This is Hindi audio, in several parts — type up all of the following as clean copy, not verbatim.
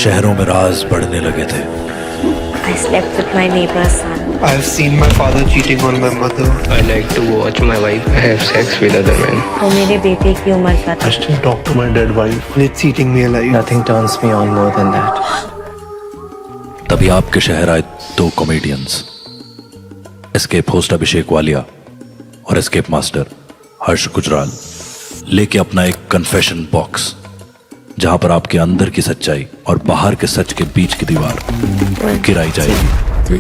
शहरों में राज बढ़ने लगे थे। I slept with my neighbor's son. I've seen my father cheating on my mother. I like to watch my wife have sex with other men. वो मेरे बेटे की उम्र का था। I still talk to my dead wife. And it's eating me alive. Nothing turns me on more than that. तभी आपके शहर आए दो कॉमेडियंस, एस्केप होस्ट अभिषेक वालिया और एस्केप मास्टर हर्ष गुजराल, लेके अपना एक कन्फेशन बॉक्स जहां पर आपके अंदर की सच्चाई और बाहर के सच के बीच की दीवार गिराई जाएगी।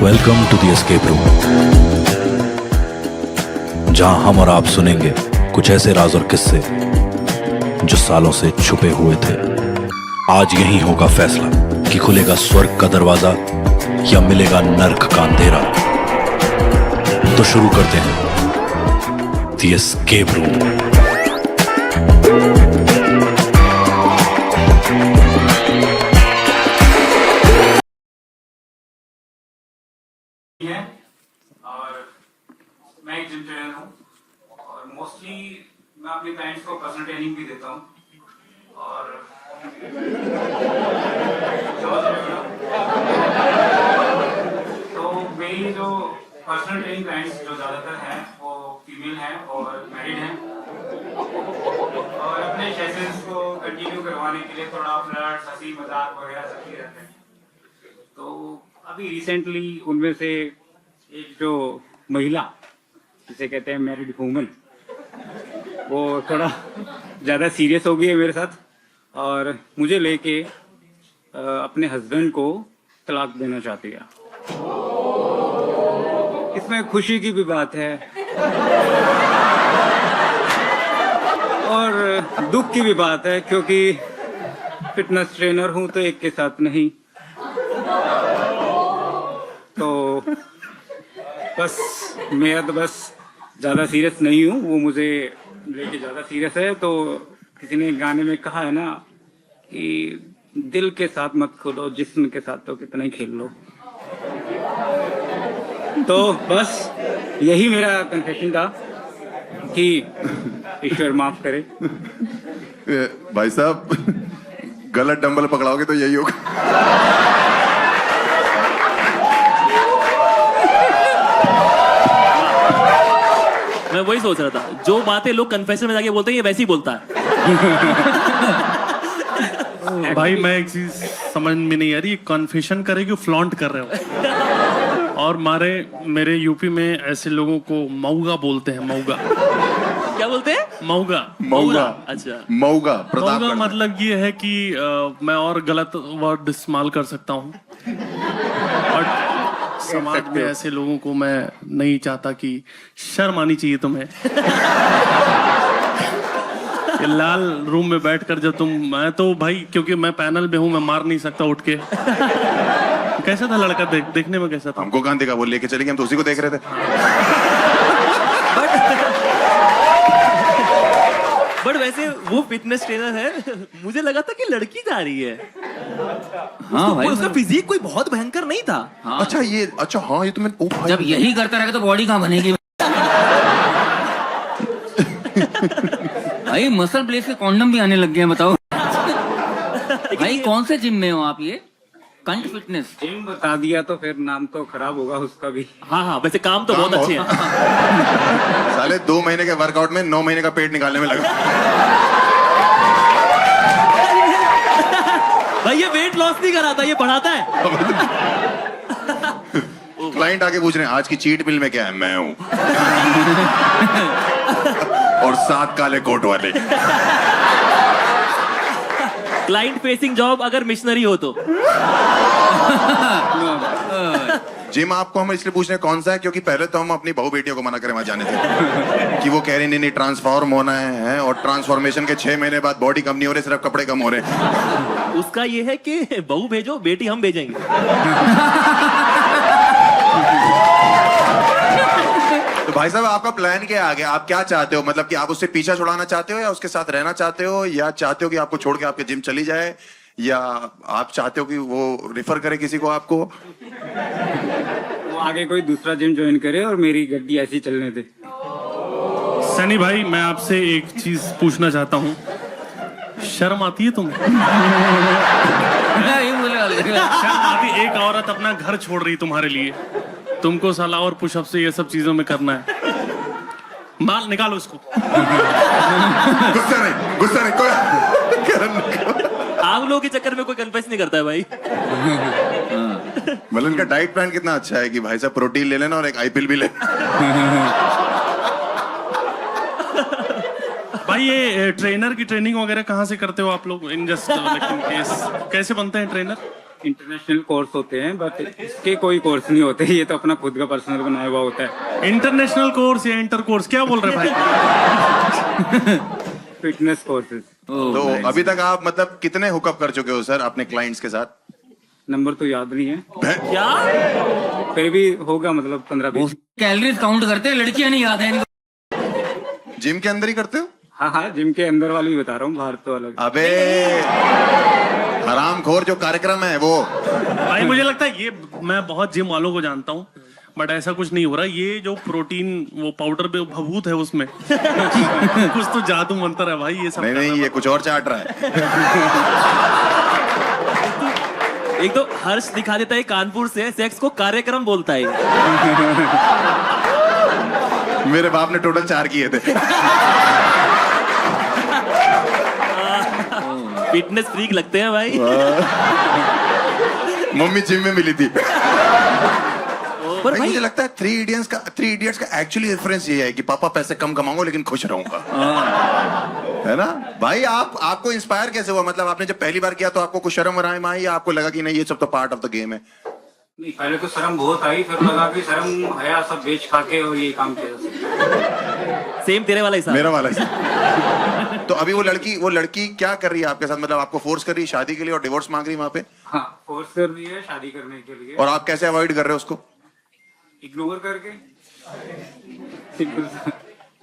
Welcome to the escape room, जहां हम और आप सुनेंगे कुछ ऐसे राज और किस्से जो सालों से छुपे हुए थे। आज यही होगा फैसला कि खुलेगा स्वर्ग का दरवाजा या मिलेगा नर्क का अंधेरा। तो शुरू करते हैं द एस्केप रूम। है और मैं एक जिम ट्रेनर हूँ और मोस्टली मैं अपने क्लाइंट्स को पर्सनल ट्रेनिंग भी देता हूँ और तो मेरी जो पर्सनल ट्रेनिंग क्लाइंट्स जो ज़्यादातर हैं वो फीमेल हैं और मैरिड हैं और अपने सेशंस को कंटिन्यू करवाने के लिए थोड़ा फ्लर्ट, हंसी मजाक वगैरह सब ही रहते हैं। तो अभी रिसेंटली उनमें से एक जो महिला जिसे कहते हैं मैरिड वूमन, वो थोड़ा ज़्यादा सीरियस हो गई है मेरे साथ और मुझे लेके अपने हस्बैंड को तलाक देना चाहती है। इसमें खुशी की भी बात है और दुख की भी बात है, क्योंकि फिटनेस ट्रेनर हूँ तो एक के साथ नहीं। तो बस मैं तो बस ज़्यादा सीरियस नहीं हूँ, वो मुझे लेके ज़्यादा सीरियस है। तो किसी ने गाने में कहा है ना कि दिल के साथ मत खेलो, जिस्म के साथ तो कितना ही खेल लो। तो बस यही मेरा कन्फेशन था कि ईश्वर माफ करे। भाई साहब गलत डंबल पकड़ाओगे तो यही होगा। मैं वही सोच रहा था, जो बातें लोग कन्फेशन में जाके बोलते हैं ये वैसे ही बोलता है। भाई मैं एक चीज समझ में नहीं आ रही, कन्फेशन करे कि फ्लॉन्ट कर रहे हो। और मेरे यूपी में ऐसे लोगों को मऊगा बोलते हैं। मऊगा क्या बोलते हैं? मऊगा। मऊगा। अच्छा, मऊगा मऊगा मतलब ये है कि मैं और गलत वर्ड इस्तेमाल कर सकता हूँ और समाज में ऐसे लोगों को मैं नहीं चाहता कि शर्म आनी चाहिए तुम्हें। ये लाल रूम में बैठकर जब मैं तो भाई, क्योंकि मैं पैनल में हूँ, मैं मार नहीं सकता उठ के। कैसा था लड़का? देखने में कैसा था? हमको कहाँ देखा, वो लेके चले गए, हम तो उसी को देख रहे थे। बट वैसे वो फिटनेस ट्रेनर है, मुझे लगा था कि लड़की जा रही है। हाँ भाई, उसका फिजिक कोई बहुत भयंकर नहीं था। हाँ। अच्छा हाँ, ये तो मैं जब यही करता रहेगा तो बॉडी कहाँ बनेगी? भाई मसल प्लेस के कॉन्डम भी आने लग गए हैं, बताओ। भाई कौन से जिम में हो आप? ये कंट फिटनेस जिम बता दिया तो फिर नाम तो खराब होगा उसका भी। हाँ, वैसे काम तो बहुत अच्छे हैं। साले 2 महीने के वर्कआउट में 9 महीने का पेट निकालने में लगा। भाई ये वेट लॉस नहीं कराता, ये बढ़ाता है। क्लाइंट आके पूछ रहे हैं आज की चीट मिल में क्या है, मैं हूं। और 7 काले कोट वाले। क्लाइंट फेसिंग जॉब अगर मिशनरी हो तो। जिम आपको हम इसलिए पूछ रहे हैं कौन सा है, क्योंकि पहले तो हम अपनी बहू बेटियों को मना करें वहां जाने से कि वो कह रही नहीं ट्रांसफॉर्म होना है, और ट्रांसफॉर्मेशन के 6 महीने बाद बॉडी कम नहीं हो रही, सिर्फ कपड़े कम हो रहे हैं। उसका ये है कि बहू भेजो, बेटी हम भेजेंगे। तो भाई साहब आपका प्लान क्या है आगे? आप क्या चाहते हो? मतलब कि आप उससे पीछा छुड़ाना चाहते हो, या उसके साथ रहना चाहते हो, या चाहते हो कि आपको छोड़ के आपके जिम चली जाए, या आप चाहते हो कि वो रिफर करे किसी को आपको? वो आगे कोई दूसरा जिम ज्वाइन करे और मेरी गड्डी ऐसी चलने दे। सनी भाई मैं आपसे एक चीज पूछना चाहता हूँ, शर्म आती है तुम्हें? ये मुझे लगा। अभी एक औरत अपना घर छोड़ रही तुम्हारे लिए, तुमको साला और पुशअप से ये सब चीजों में करना है। माल निकालो इसको। गुस्सा नहीं कोई आप लोगों के चक्कर में कोई कन्फेस नहीं करता है भाई। मतलब इनका डाइट प्लान कितना अच्छा है कि भाई साहब प्रोटीन ले लेना और एक आईपीएल भी ले। भाई ये ट्रेनर की ट्रेनिंग वगैरह कहाँ से करते हो आप लोग? इन जस्ट कैसे बनते हैं ट्रेनर? इंटरनेशनल कोर्स होते हैं, बट इसके कोई कोर्स नहीं होते, ये तो अपना खुद का पर्सनल बनाया हुआ होता है। इंटरनेशनल कोर्स या इंटर कोर्स क्या बोल रहे भाई? Fitness courses. तो अभी तक आप मतलब कितने हुकअप कर चुके हो सर अपने क्लाइंट्स के साथ? नंबर तो याद नहीं है, क्या फिर भी होगा मतलब 15-20। कैलोरीज काउंट करते हैं, लड़कियां नहीं याद है इनको। जिम के अंदर ही करते हो? हाँ, जिम के अंदर वाली भी बता रहा हूँ, बाहर तो अलग। अबे हरामखोर जो कार्यक्रम है वो। भाई मुझे लगता है ये, मैं बहुत जिम वालों को जानता हूँ, बट ऐसा कुछ नहीं हो रहा। ये जो प्रोटीन वो पाउडर पे भभूत है उसमें कुछ तो जादू मंत्र है भाई। ये सब नहीं, ये कुछ और चाट रहा है। एक तो हर्ष दिखा देता है कानपुर से, सेक्स को कार्यक्रम बोलता है। मेरे बाप ने टोटल 4 किए थे। फिटनेस फ्रीक लगते हैं भाई। मम्मी जिम में मिली थी। पर भाई भाई मुझे लगता है 3 इडियट्स का एक्चुअली रेफरेंस ये है कि पापा पैसे कम कमाऊंगा लेकिन खुश रहूंगा, है ना भाई? आपको इंस्पायर कैसे हुआ? मतलब आपने जब पहली बार किया तो आपको कुछ शर्म वराम आई या आपको लगा कि नहीं ये सब तो पार्ट ऑफ द गेम है? नहीं, पहले तो शर्म बहुत आई, फिर लगा कि शर्म हया सब बेच खा के और ये काम किया। सेम तेरे वाला हिसाब। मेरा वाला ही। तो अभी वो लड़की क्या कर रही है आपके साथ? मतलब आपको फोर्स कर रही है शादी के लिए और डिवोर्स मांग रही है वहां पे? हाँ, फोर्स कर रही है शादी करने के लिए। और आप कैसे अवॉइड कर रहे हो उसको? इग्नोर करके।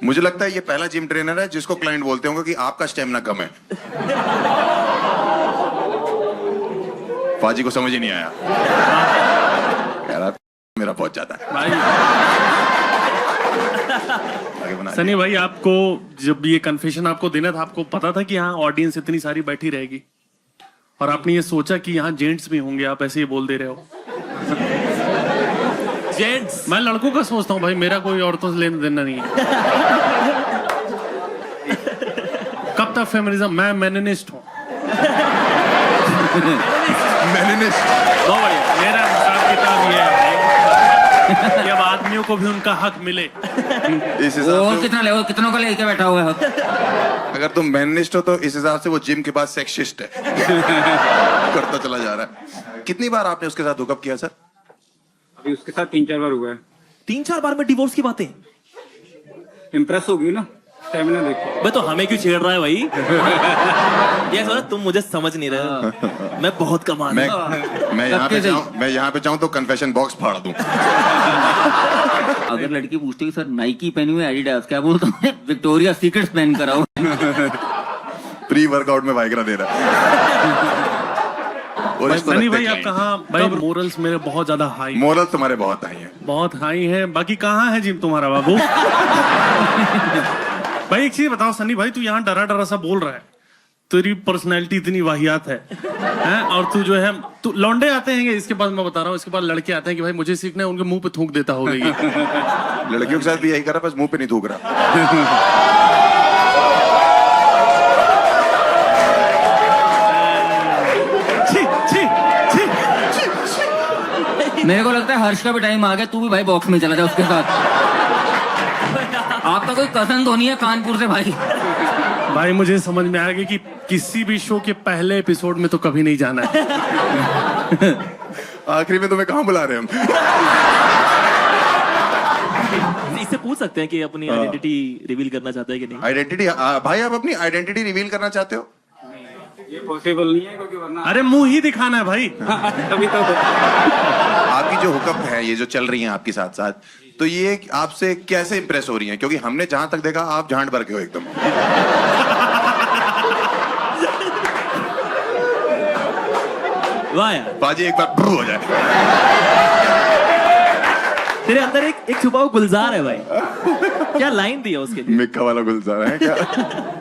मुझे लगता है ये पहला जिम ट्रेनर है जिसको क्लाइंट बोलते होंगे कि आपका स्टेमिना कम है। पाजी को समझ ही नहीं आया, कह रहा मेरा बहुत ज्यादा है। आगे बना सनी भाई, आपको जब ये कन्फेशन आपको देना था, आपको पता था कि यहाँ ऑडियंस इतनी सारी बैठी रहेगी और आपने ये सोचा कि यहाँ जेंट्स भी होंगे? आप ऐसे ही बोल दे रहे हो। जेंट्स, मैं लड़कों का सोचता हूँ भाई, मेरा कोई औरतों से लेना देना नहीं है। कब तक फेमिनिज्म? मैं मेनिनिस्ट हूँ। बहुत बढ़िया। मेरा हिसाब किताब ये है कि अब आदमियों को भी उनका हक मिले। इस हिसाब वो से कितना लेवल, कितनों का लेके बैठा हुआ है। अगर तुम मैनिस्ट हो तो इस हिसाब से वो जिम के बाद सेक्सिस्ट है। करता चला जा रहा है। कितनी बार आपने उसके साथ हुकअप किया सर? अभी उसके साथ 3-4 बार हुआ है। 3-4 बार में डिवोर्स की बातें? इम्प्रेस हो गई ना, स्टेमिना देखो। मैं तो हमें क्यों छेड़ रहा है भाई? ये सोचा तुम मुझे समझ नहीं रहे हो। मैं बहुत कमा मैं यहाँ पे चाहूँ तो कन्फेशन बॉक्स फाड़ दूं। अगर लड़की पूछती है सर नाइकी पहनी हुई एडिडास, क्या बोलता हूँ? विक्टोरिया सीक्रेट्स पहन कर आओ। प्री वर्कआउट में वाइग्रा दे रहा है। और इसको सनी रखते भाई, आप client। कहाँ भाई? मोरल्स मेरे बहुत ज्यादा हाई, मोरल तुम्हारे बहुत आई है। बहुत हाई है। बाकी कहाँ है जिम तुम्हारा बाबू? भाई एक चीज बताओ सनी भाई, तू यहाँ डरा डरा सा बोल रहा है, तेरी पर्सनैलिटी इतनी वाहियात है, हैं? और तू जो है, तू लौंडे आते हैं इसके बाद, मैं बता रहा हूँ, इसके बाद लड़के आते हैं कि भाई मुझे सीखना है, उनके मुंह पे थूक देता होगा ये। लड़कियों के साथ भी यही कर रहा, बस मुंह पे नहीं थूक रहा। मेरे को लगता है हर्ष का भी टाइम आ गया, तू भी भाई बॉक्स में चला जा उसके साथ। आपका कोई कजन तो नहीं है कानपुर से भाई? भाई मुझे समझ में आ गया कि किसी भी शो के पहले एपिसोड में तो कभी नहीं जाना है। आखिरी में तुम्हें कहाँ बुला रहे हैं हम? इससे पूछ सकते हैं कि अपनी आइडेंटिटी रिवील करना चाहता है कि नहीं? आइडेंटिटी भाई, आप अपनी आइडेंटिटी रिवील करना चाहते हो? ये पॉसिबल नहीं है क्योंकि वरना अरे मुंह ही दिखाना है भाई। अभी तो आपकी जो हुकअप है, ये जो चल रही हैं आपके साथ साथ, तो ये आपसे कैसे इंप्रेस हो रही हैं? क्योंकि हमने जहां तक देखा आप झांड भर के हो एकदम। वाह यार, बाजी एक बार ब्रू हो जाए। तेरे अंदर एक छुपा हुआ गुलजार है भाई। क्या लाइन दी है उसके लिए? मिक्का वाला गुलजार है क्या?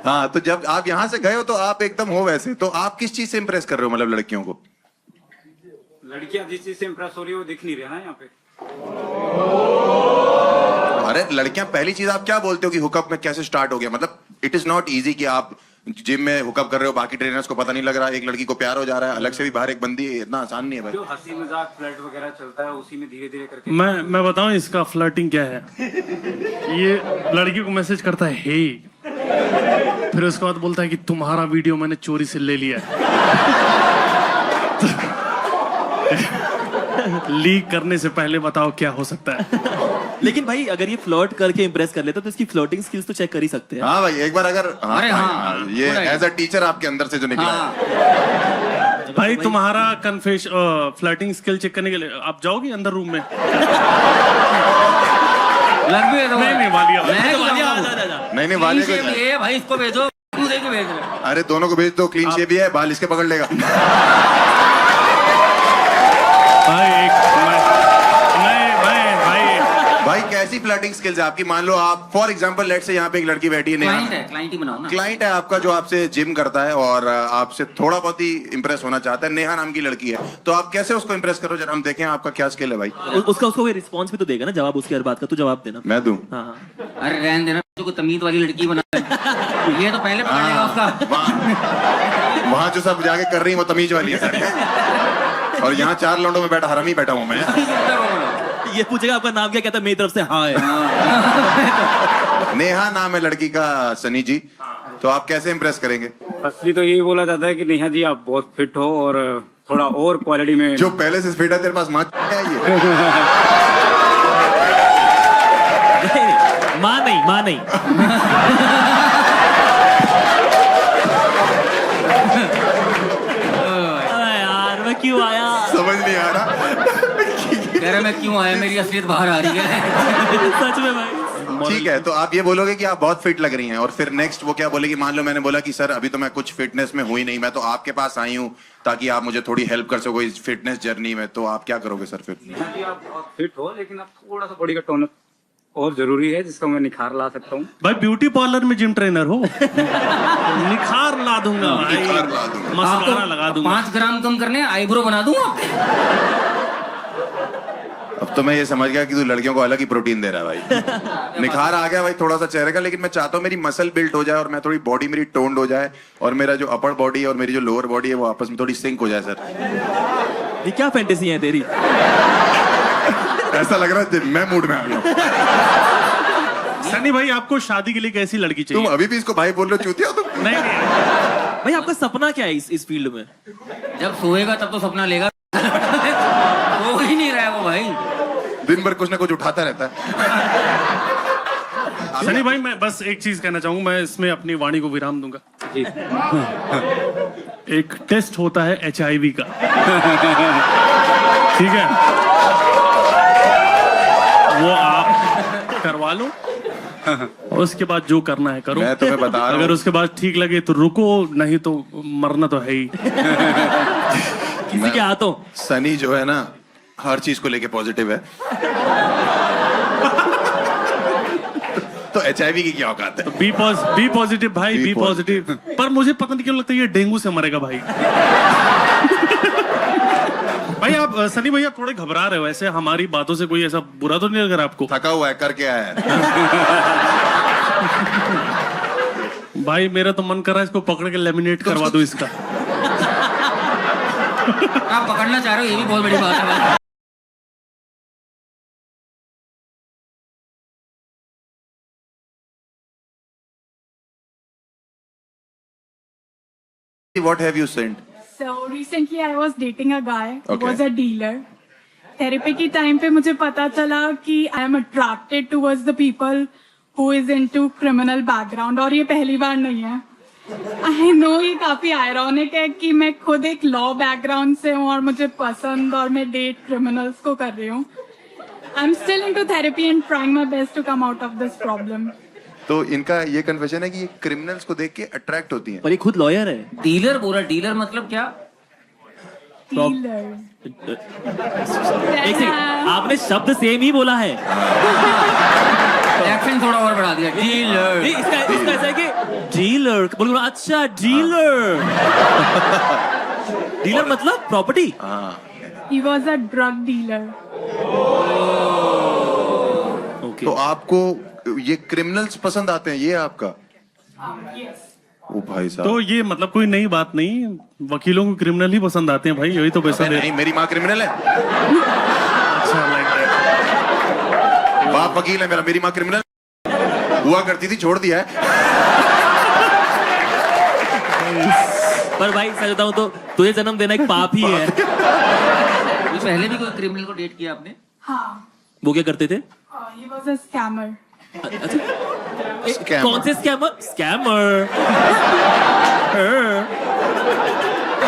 हाँ, तो जब आप यहाँ से गए हो तो आप एकदम हो वैसे, तो आप किस चीज से इंप्रेस कर रहे हो मतलब लड़कियों को? लड़कियां जिस चीज से इम्प्रेस हो रही है वो दिख नहीं रहा ना यहाँ पे। अरे लड़कियां, पहली चीज आप क्या बोलते हो कि हुकअप में कैसे स्टार्ट हो गया? मतलब इट इज नॉट इजी कि आप जिम में हुकअप कर रहे हो, बाकी ट्रेनर्स को पता नहीं लग रहा, एक लड़की को प्यार हो जा रहा है, अलग से भी बाहर एक बंदी है, इतना आसान नहीं है भाई। जो हंसी मजाक फ्लर्ट वगैरह चलता है उसी में धीरे धीरे करके मैं बताऊं इसका फ्लर्टिंग क्या है। ये लड़की को मैसेज करता है हे, फिर उसके बाद बोलता है कि तुम्हारा वीडियो मैंने चोरी से ले लिया लीक करने से पहले बताओ क्या हो सकता है। लेकिन भाई अगर ये फ्लर्ट करके इम्प्रेस कर लेता तो इसकी फ्लर्टिंग स्किल्स तो चेक कर ही सकते हैं। हाँ भाई, एक बार अगर अरे हाँ, ये थोड़ा एज अ टीचर आपके अंदर से जो निकला है। भाई तुम्हारा फ्लर्टिंग स्किल चेक करने के लिए आप जाओगे अंदर रूम में? लग भी है तो नहीं वालिया मैं तो क्यों वालिया, जाऊँ? जा, जा, जा। नहीं वाले को ये भाई इसको भेजो, तू दे के भेज रहे। अरे दोनों को भेज दो, क्लीन शेव भी है, बाल इसके पकड़ लेगा। भाई भाई कैसी फ्लर्टिंग स्किल्स है आपकी? मान लो आप फॉर एग्जांपल लेट से यहाँ पे एक लड़की बैठी है, क्लाइंट है, क्लाइंट ही बनाओ ना। क्लाइंट है आपका जो आपसे जिम करता है और आपसे थोड़ा बहुत ही इंप्रेस होना चाहता है, नेहा नाम की लड़की है, तो आप कैसे उसको इंप्रेस करो? जरा हम देखें आपका क्या स्किल है भाई। उसका कोई रिस्पॉन्स भी तो देगा ना, जवाब उसकी हर बात का तो जवाब देना। मैं दूं? हाँ हाँ। अरे रहने देना, को तमीज वाली लड़की बना ये तो पहले पकड़ेगा उसका। वहाँ जो सब जाके कर रही है वो तमीज वाली है सर। और यहाँ 4 लौंडों में बैठा हरामी बैठा हूँ मैं। ये पूछेगा आपका नाम क्या, कहता है मेरी तरफ से हाँ है। नेहा नाम है लड़की का सनी जी, तो आप कैसे इंप्रेस करेंगे? असली तो यही बोला जाता है कि नेहा जी आप बहुत फिट हो और थोड़ा और क्वालिटी में जो पहले से फिट है तेरे पास माँ है ये। माँ नहीं यार मैं क्यों आया समझ नहीं आ रहा। कह रहे मैं क्यों आया, मेरी असलियत बाहर आ रही है। सच में भाई। ठीक है, तो आप ये बोलोगे कि आप बहुत फिट लग रही हैं, और फिर नेक्स्ट वो क्या बोलेगी? मान लो मैंने बोला कि सर अभी तो मैं कुछ फिटनेस में हुई नहीं, मैं तो आपके पास आई हूँ ताकि आप मुझे थोड़ी हेल्प कर सको इस फिटनेस जर्नी में, तो आप क्या करोगे सर फिर? नेहा जी आप बहुत फिट हो, लेकिन आप थोड़ा सा बॉडी का टोन और जरूरी है जिसका मैं निखार ला सकता हूँ। भाई ब्यूटी पार्लर में जिम ट्रेनर हो। निखार ला दूंगा भाई, निखार ला दूंगा। मस्कारा लगा दूंगा। 5 ग्राम कम करने, आईब्रो बना दूं आपके। अब तो मैं ये समझ गया कि तू लड़कियों को अलग ही प्रोटीन दे रहा है भाई। निखार आ गया भाई थोड़ा सा चेहरे का, लेकिन मैं चाहता हूँ मेरी मसल बिल्ट हो जाए और मैं थोड़ी बॉडी मेरी टोन्ड हो जाए, और मेरा जो अपर बॉडी और मेरी जो लोअर बॉडी है वो आपस में थोड़ी सिंक हो जाए सर। ये क्या फैंटेसी है तेरी? ऐसा लग रहा है मैं मूड में आ गया। सनी भाई आपको शादी के लिए कैसी लड़की चाहिए? तुम अभी भी इसको भाई बोल रहे हो, चूतिया तुम? नहीं भाई आपका सपना क्या है इस फील्ड में? जब सोएगा तब तो सपना लेगा। वो ही नहीं रहा है वो भाई, दिन भर कुछ ना कुछ उठाता रहता है। सनी भाई मैं बस एक चीज कहना चाहूंगा, मैं इसमें अपनी वाणी को विराम दूंगा। जी एक टेस्ट होता है HIV का, ठीक है, वो आप करवा लो और उसके बाद जो करना है करो। मैं तुम्हें बता रहा हूं। अगर उसके बाद ठीक लगे तो रुको, नहीं तो मरना तो है ही। किसी के हाथों। सनी जो है ना हर चीज को लेके पॉजिटिव है। तो HIV की क्या औकात है? बी पॉजिटिव भाई, बी पॉजिटिव। पर मुझे पता नहीं क्यों लगता है ये डेंगू से मरेगा भाई। भाई आप सनी भैया थोड़े घबरा रहे हो, ऐसे हमारी बातों से कोई ऐसा बुरा तो नहीं लग रहा आपको? थका हुआ है, करके आया है। भाई मेरा तो मन कर रहा है इसको पकड़ के लेमिनेट करवा दो इसका। आप पकड़ना चाह रहे हो, ये भी बहुत बड़ी बात है भाई। What have you sent? So recently I was dating a guy who Okay. was a dealer. Therapy की टाइम पे मुझे पता चला कि I am attracted towards the people who is into criminal background, और ये पहली बार नहीं है। I know ये काफी ironic है कि मैं खुद एक law background से हूँ और मुझे पसंद, और मैं डेट criminals को कर रही हूँ। I'm still into therapy and trying my best to come out of this problem. तो इनका ये कन्फेशन है कि ये क्रिमिनल्स को देख के अट्रैक्ट होती हैं। पर ये खुद लॉयर है। डीलर बोला, डीलर मतलब क्या? Dealers. एक सेकंड, आपने शब्द सेम ही बोला है। एक्शन थोड़ा और बढ़ा दिया। डीलर। नहीं, इसका ऐसा है कि डीलर बोलो, अच्छा डीलर। डीलर मतलब प्रॉपर्टी। हाँ, He was a drug dealer. Okay तो आपको ये क्रिमिनल्स पसंद आते हैं, ये आपका? Yes. ओ भाई साहब, तो ये मतलब कोई नई बात नहीं, वकीलों को क्रिमिनल ही पसंद आते हैं भाई, यही तो पैसा दे। नहीं मेरी माँ क्रिमिनल है। अच्छा लाइक दैट। बाप वकील है मेरा, मेरी माँ क्रिमिनल हुआ करती थी, छोड़ दिया है। पर भाई सच बताऊं तो तुझे जन्म देना एक पाप ही है। ये पहले भी कोई क्रिमिनल को डेट किया आपने? हाँ. वो क्या करते थे? He was a scammer. कौन से स्कैमर? स्कैमर।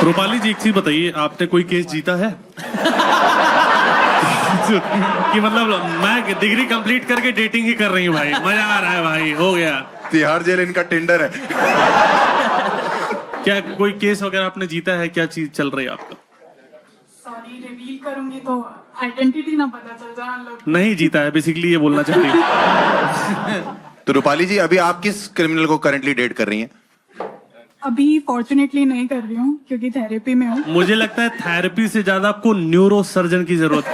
रूपाली जी एक चीज बताइए, आपने कोई केस जीता है? कि मतलब मैं डिग्री कंप्लीट करके डेटिंग ही कर रही हूँ भाई, मजा आ रहा है भाई, हो गया। तिहाड़ जेल इनका टेंडर है। क्या कोई केस वगैरह आपने जीता है? क्या चीज चल रही है आपका? Sorry, reveal करूंगी तो आइडेंटिटी ना पता चल जाए लोग. नहीं जीता है बेसिकली, ये बोलना चाहती हूँ। तो रूपाली जी अभी आप किस क्रिमिनल को करंटली डेट कर रही हैं? अभी फॉर्चुनेटली नहीं कर रही हूँ क्योंकि थेरेपी में हूँ. मुझे लगता है थेरेपी से ज्यादा आपको न्यूरो सर्जन की जरूरत है,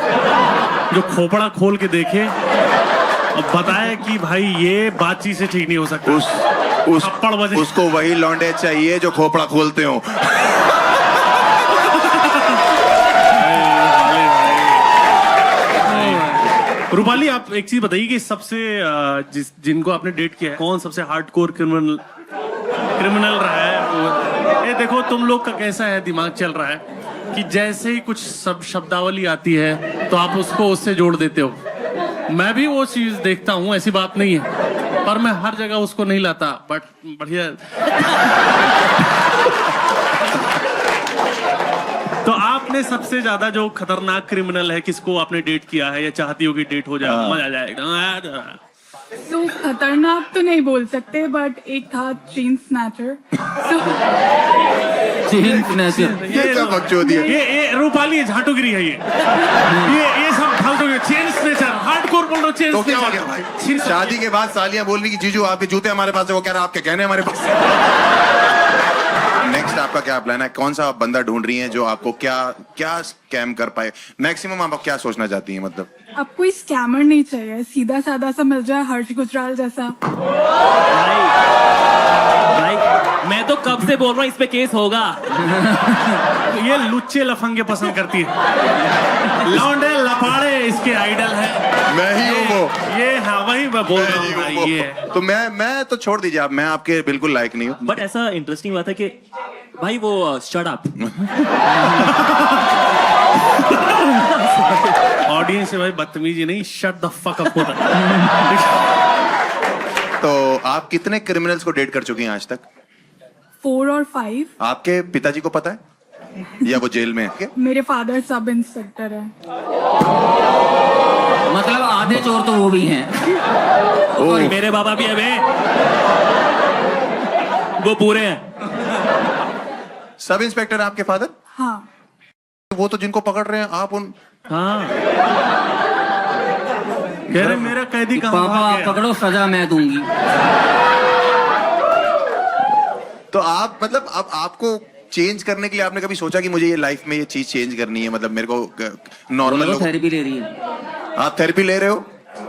जो खोपड़ा खोल के देखे और बताए कि भाई ये बातचीत से ठीक नहीं हो सकता। थप्पड़ बजे। उसको वही लौंडे चाहिए जो खोपड़ा खोलते हो। रूपाली आप एक चीज बताइए कि सबसे जिनको आपने डेट किया है, कौन सबसे हार्डकोर क्रिमिनल रहा है? ये देखो तुम लोग का कैसा है दिमाग चल रहा है कि जैसे ही कुछ शब्दावली आती है तो आप उसको उससे जोड़ देते हो। मैं भी वो चीज देखता हूँ, ऐसी बात नहीं है, पर मैं हर जगह उसको नहीं लाता। बट बढ़िया। तो आपने सबसे ज्यादा जो खतरनाक क्रिमिनल है, किसको आपने डेट किया है या चाहती हो कि डेट हो जाए? मजा आ जाएगा। तो खतरनाक तो नहीं बोल सकते बट एक था चेन स्नैचर. चेन स्नैचर ये क्या बकचोदी है? ये रूपाली झाटुगिरी है ये सब फालतू। चेन स्नैचर हार्डकोर बोल रहा हूँ। चेन तो क्या हो गया भाई? शादी के बाद सालियां बोल रही कि जीजू आपके जूते हमारे पास है, वो कह रहा आपके गहने हमारे पास है। नेक्स्ट आपका क्या प्लान है? कौन सा आप बंदा ढूंढ रही हैं जो आपको क्या स्कैम कर पाए? मैक्सिमम आप क्या सोचना चाहती हैं? मतलब अब कोई स्कैमर नहीं चाहिए, सीधा साधा सा मिल जाए, हर्ष गुजराल जैसा. भाई मैं तो कब से बोल रहा हूँ इस पे केस होगा। ये लुच्चे लफंगे पसंद करती है, लौंडे लपाड़े इसके आइडल है। मैं ही हूँ वो। ये हाँ वही मैं बोल रहा हूँ भाई। ये तो मैं तो छोड़ दीजिए आप, मैं आपके बिल्कुल लायक नहीं हूँ। बट ऐसा इंटरेस्टिंग बात है कि भाई वो शट अप। ऑडियंस से भाई बदतमीजी नहीं, शट द फक अप होता। तो आप कितने क्रिमिनल्स को डेट कर चुकी हैं आज तक? 4 और 5. आपके पिताजी को पता है या वो जेल में है? मेरे फादर सब इंस्पेक्टर है. मतलब आधे चोर तो वो भी हैं। और मेरे बाबा भी है बे, वो पूरे हैं। सब इंस्पेक्टर आपके फादर? हाँ. वो तो जिनको पकड़ रहे हैं आप उन। हाँ कह रहे मेरा कैदी कहाँ पापा भाग आप गया? पकड़ो, सजा मैं दूंगी। तो आप मतलब अब आपको चेंज करने के लिए आपने कभी सोचा कि मुझे ये लाइफ में ये चीज चेंज करनी है? मतलब मेरे को नॉर्मल लोग। थेरेपी ले रही है। आप थेरेपी ले रहे हो?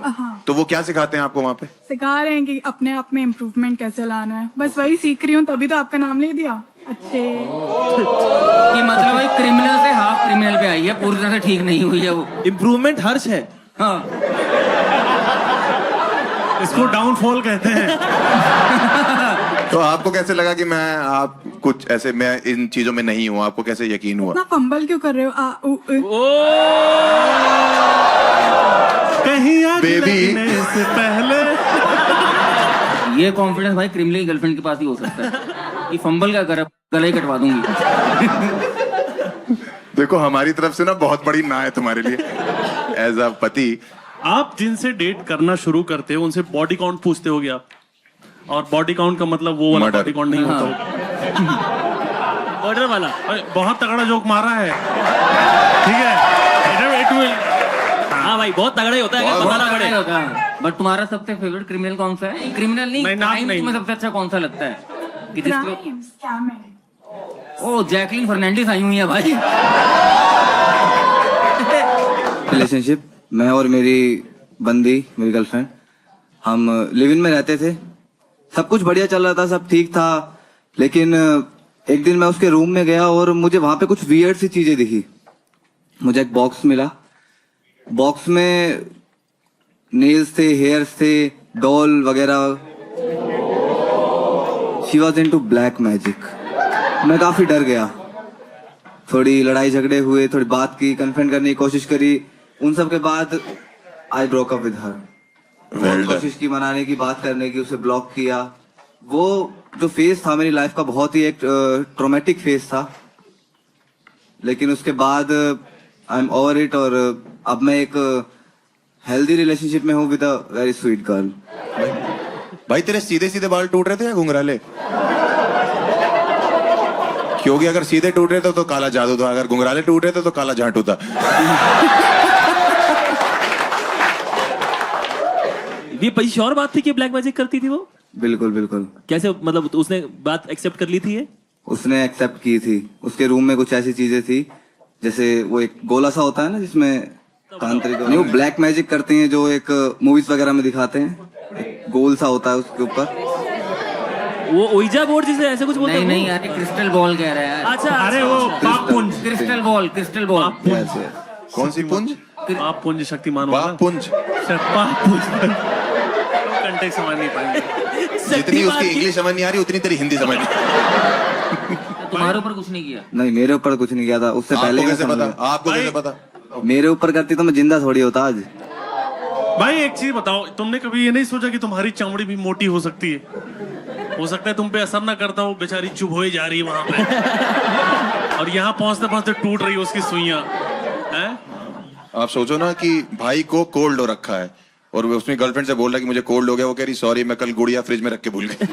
हाँ. तो वो क्या सिखाते हैं आपको वहाँ पे? सिखा रहे हैं कि अपने आप में इम्प्रूवमेंट कैसे लाना है. बस वही सीख रही हूँ, तभी तो आपका नाम ले दिया. अच्छे कि मतलब भाई क्रिमिनल से हाफ क्रिमिनल पे आई है, पूरी तरह से ठीक नहीं हुई है वो। इम्प्रूवमेंट हर्ष है। हाँ इसको डाउनफॉल कहते हैं। तो आपको कैसे लगा कि आप कुछ ऐसे, मैं इन चीजों में नहीं हूँ? आपको कैसे यकीन हुआ? इतना फंबल क्यों कर रहे हो? कहीं आग Baby. लगने से पहले। ये कॉन्फिडेंस भाई क्रिमिनल की गर्लफ्रेंड के पास ही हो सकता है कि फंबल क्या कर, गला ही कटवा दूंगी। देखो हमारी तरफ से ना बहुत बड़ी ना है तुम्हारे लिए एज अ पति। आप जिनसे डेट करना शुरू करते हो उनसे बॉडी काउंट पूछते होगे आप, और बॉडी काउंट का मतलब वो वाला Murder. बॉडी काउंट नहीं होता। ऑर्डर वाला बहुत तगड़ा जोक मारा है, ठीक है? It will- हाँ भाई बहुत तगड़ा ही होता है, बहुत बताना पड़े। बट तुम्हारा सबसे फेवरेट क्रिमिनल कौन सा है? क्रिमिनल नहीं, नहीं, नाम crime नहीं। तुम्हें सबसे अच्छा कौन सा लगता है? कि जिसको क्राइम स्कैमिंग. ओ जैकलिन फर्नांडिस आई हुई है भाई। रिलेशनशिप, मैं और मेरी बंदी, मेरी गर्लफ्रेंड, हम लिव इन में रहते थे। सब कुछ बढ़िया चल रहा था, सब ठीक था। लेकिन एक दिन मैं उसके रूम में गया और मुझे वहां पे कुछ वियर्ड सी चीजें दिखी। मुझे एक बॉक्स मिला, बॉक्स में नेल्स थे, हेयर्स थे, डॉल वगैरह। She was into black magic. मैं काफी डर गया, थोड़ी लड़ाई झगड़े हुए, थोड़ी बात की, कन्फ्रंट करने की कोशिश करी। उन सब के बाद I broke up with her. कोशिश की मनाने की, बात करने की, उसे ब्लॉक किया। वो जो फेज था मेरी लाइफ का बहुत ही एक ट्रॉमेटिक फेज था, लेकिन उसके बाद आई एम ओवर इट और अब मैं एक हेल्दी रिलेशनशिप में हूँ with a very sweet girl. भाई तेरे सीधे सीधे बाल टूट रहे थे या घुंघराले? क्योंकि अगर सीधे टूट रहे थे तो काला जादू था, अगर घुंघराले टूट रहे थे तो काला झांटू था। ये पहली श्योर बात थी कि ब्लैक मैजिक करती थी वो? बिल्कुल बिल्कुल। कैसे, मतलब उसने बात एक्सेप्ट कर ली थी ये? उसने एक्सेप्ट की थी। उसके रूम में कुछ ऐसी चीजें थी, जैसे वो एक गोला सा होता है ना जिसमें तांत्रिक नहीं, वो ब्लैक मैजिक करते हैं जो एक मूवीज वगैरह में दिखाते हैं। एक गोल सा होता है उसके ऊपर, वो ओइजा बोर्ड जिसे ऐसे कुछ बोलते हैं। नहीं यार, क्रिस्टल बॉल कह रहा है। अच्छा, अरे वो पाप पुंज, क्रिस्टल बॉल, क्रिस्टल बॉल। कौन सी पुंज? पाप पुंज शक्तिमान पाप पुंज। पाप पुंज कंटेक्स्ट समझ नहीं पाएंगे। जितनी उसकी इंग्लिश समझ नहीं आ रही उतनी तेरी हिंदी समझ नहीं। तुम्हारे ऊपर कुछ नहीं किया? नहीं, मेरे ऊपर कुछ नहीं किया था। उससे पहले कैसे पता? आपको कैसे पता? मेरे ऊपर करती तो मैं जिंदा थोड़ी होता आज। भाई एक चीज बताओ, तुमने कभी ये नहीं सोचा कि तुम्हारी चमड़ी भी मोटी हो सकती है? हो सकता है तुम पे असर ना करता हो, बेचारी चुभ हो जा रही है वहां पे और यहाँ पहुंचते पहुंचते टूट रही है उसकी सुइयां। आप सोचो ना कि भाई को कोल्ड हो रखा है और वो उसने गर्लफ्रेंड से बोल रहा है कि मुझे कोल्ड हो गया। वो कह रही सॉरी, मैं कल गुड़िया फ्रिज में रख के भूल गई।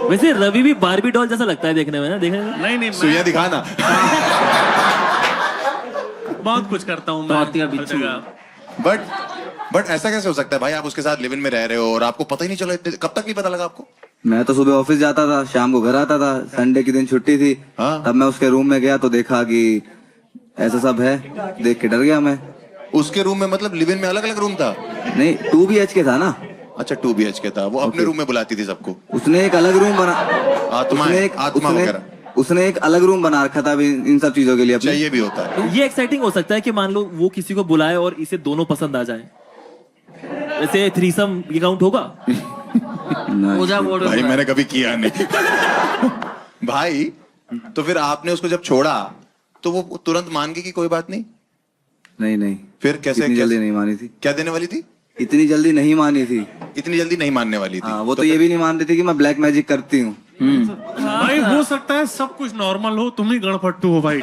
वैसे रवि भी बारबी डॉल जैसा लगता है देखने में ना? देखने में नहीं सुइयां दिखाना। बहुत कुछ करता हूँ मैं हर जगह। बट ऐसा कैसे हो सकता है भाई? आप उसके साथ लिव इन में रह रहे हो और आपको पता ही नहीं चला? कब तक नहीं पता लगा आपको? मैं तो सुबह ऑफिस जाता था, शाम को घर आता था। संडे के दिन छुट्टी थी। हाँ? तब मैं उसके रूम में गया तो देखा कि ऐसा सब है। देख के डर गया मैं। उसके रूम में मतलब लिव इन में अलग अलग रूम था? नहीं, 2 BHK था ना। अच्छा, 2 BHK था। वो अपने रूम में बुलाती थी सबको? उसने एक अलग रूम बना, आत्मा वगैरह उसने एक अलग रूम बना रखा था इन सब चीजों के लिए। चाहिए भी होता है। ये एक्साइटिंग हो सकता है कि मान लो वो किसी को बुलाए और इसे दोनों पसंद आ जाए। वैसे थ्रीसम ये काउंट होगा? भाई मैंने कभी किया नहीं। भाई तो फिर आपने उसको जब छोड़ा तो वो तुरंत मान गई कि कोई बात नहीं? नहीं। फिर कैसे? इतनी जल्दी नहीं मानी थी। क्या देने वाली थी? इतनी जल्दी नहीं मानी थी। इतनी जल्दी नहीं मानने वाली थी। वो तो ये भी नहीं मान रही थी कि मैं ब्लैक मैजिक करती हूँ। भाई हो सकता है सब कुछ नॉर्मल हो, तुम ही गणपट्टू हो भाई।